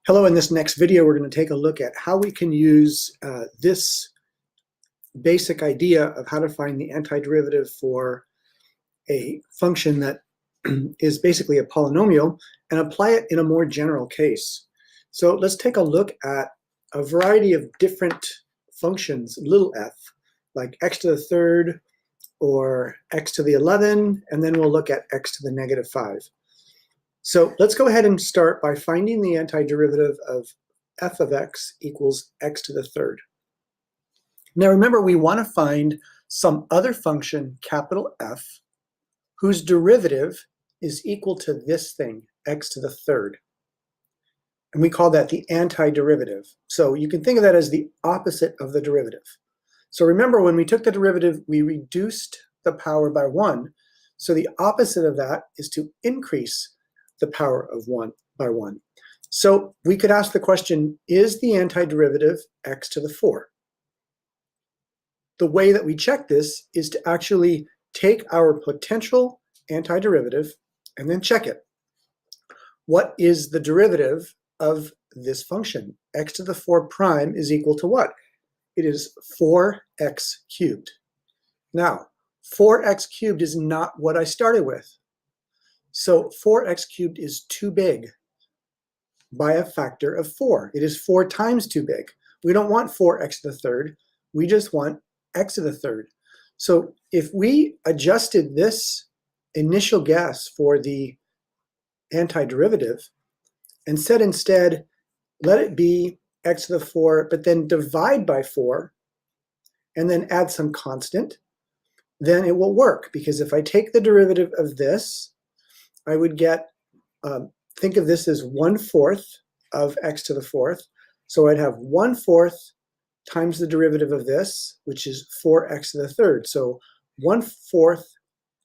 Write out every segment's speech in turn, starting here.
Hello, in this next video, we're going to take a look at how we can use this basic idea of how to find the antiderivative for a function that is basically a polynomial and apply it in a more general case. So let's take a look at a variety of different functions, little f, like x to the third or x to the 11, and then we'll look at x to the negative 5. So let's go ahead and start by finding the antiderivative of f of x equals x to the third. Now remember, we want to find some other function, capital F, whose derivative is equal to this thing, x to the third. And we call that the antiderivative. So you can think of that as the opposite of the derivative. So remember, when we took the derivative, we reduced the power by 1. So the opposite of that is to increase the power of 1 by 1. So we could ask the question, is the antiderivative x to the 4? The way that we check this is to actually take our potential antiderivative and then check it. What is the derivative of this function? X to the 4 prime is equal to what? It is 4x cubed. Now, 4x cubed is not what I started with. So 4x cubed is too big by a factor of 4. It is 4 times too big. We don't want 4x to the third. We just want x to the third. So if we adjusted this initial guess for the antiderivative and said instead, let it be x to the 4, but then divide by 4, and then add some constant, then it will work. Because if I take the derivative of this, I would get, think of this as 1/4 of x to the 4th. So I'd have 1/4 times the derivative of this, which is 4x to the third. So 1/4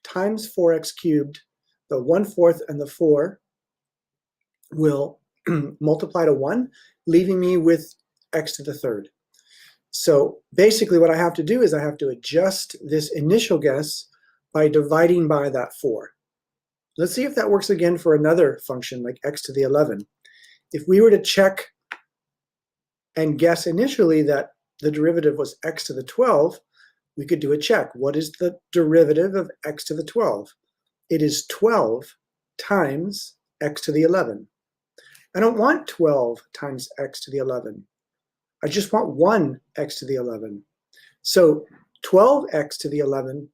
times 4x cubed, the 1/4 and the 4 will multiply to 1, leaving me with x to the third. So basically what I have to do is I have to adjust this initial guess by dividing by that 4. Let's see if that works again for another function like x to the 11. If we were to check and guess initially that the derivative was x to the 12, we could do a check. What is the derivative of x to the 12? It is 12 times x to the 11. I don't want 12 times x to the 11. I just want 1 x to the 11. So 12x to the 11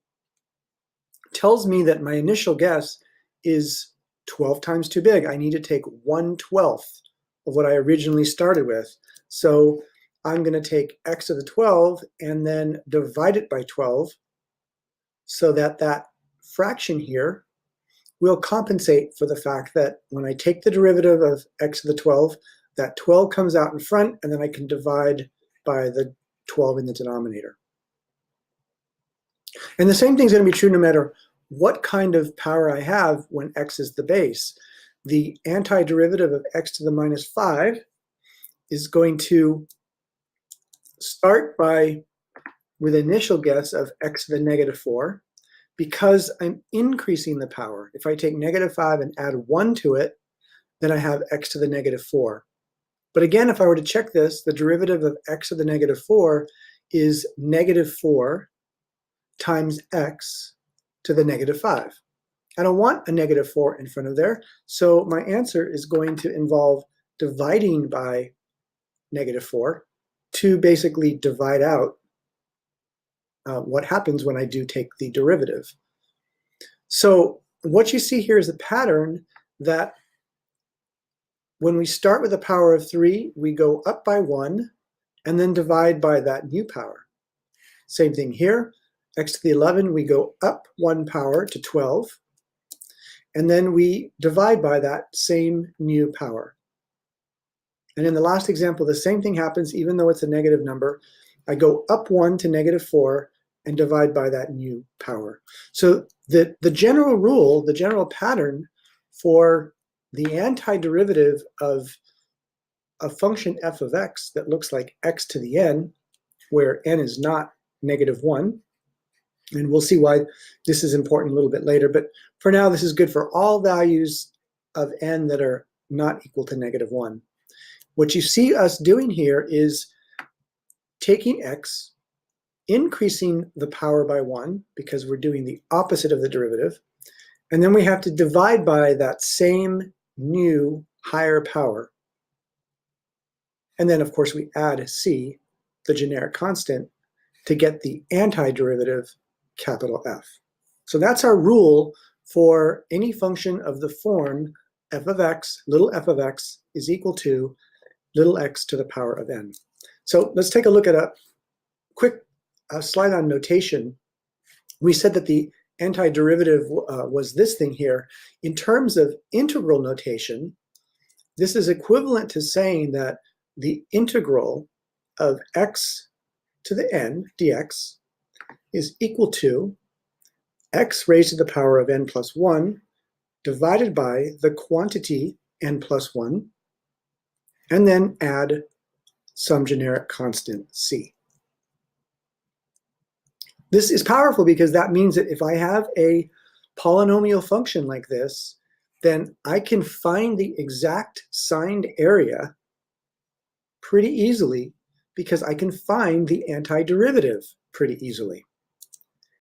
tells me that my initial guess is 12 times too big. I need to take 1/12 of what I originally started with. So I'm going to take x to the 12 and then divide it by 12 so that that fraction here will compensate for the fact that when I take the derivative of x to the 12, that 12 comes out in front, and then I can divide by the 12 in the denominator. And the same thing is going to be true no matter what kind of power I have when x is the base. The antiderivative of x to the minus 5 is going to start with an initial guess of x to the negative 4, because I'm increasing the power. If I take negative 5 and add 1 to it, then I have x to the negative 4. But again, if I were to check this, the derivative of x to the negative 4 is negative 4 times x to the negative 5. I don't want a negative 4 in front of there, so my answer is going to involve dividing by negative 4 to basically divide out what happens when I do take the derivative. So what you see here is a pattern that when we start with a power of 3, we go up by 1 and then divide by that new power. Same thing here. X to the 11, we go up 1 power to 12, and then we divide by that same new power. And in the last example, the same thing happens even though it's a negative number. I go up 1 to negative 4 and divide by that new power. So the general rule, the general pattern for the antiderivative of a function f of x that looks like x to the n, where n is not negative 1, and we'll see why this is important a little bit later, but for now this is good for all values of n that are not equal to negative 1. What you see us doing here is taking x, increasing the power by 1 because we're doing the opposite of the derivative, and then we have to divide by that same new higher power. And then, of course, we add c, the generic constant, to get the antiderivative, capital F. So that's our rule for any function of the form f of x, little f of x, is equal to little x to the power of n. So let's take a look at a quick slide on notation. We said that the antiderivative was this thing here. In terms of integral notation, this is equivalent to saying that the integral of x to the n dx is equal to x raised to the power of n plus 1 divided by the quantity n plus 1, and then add some generic constant c. This is powerful because that means that if I have a polynomial function like this, then I can find the exact signed area pretty easily because I can find the antiderivative pretty easily.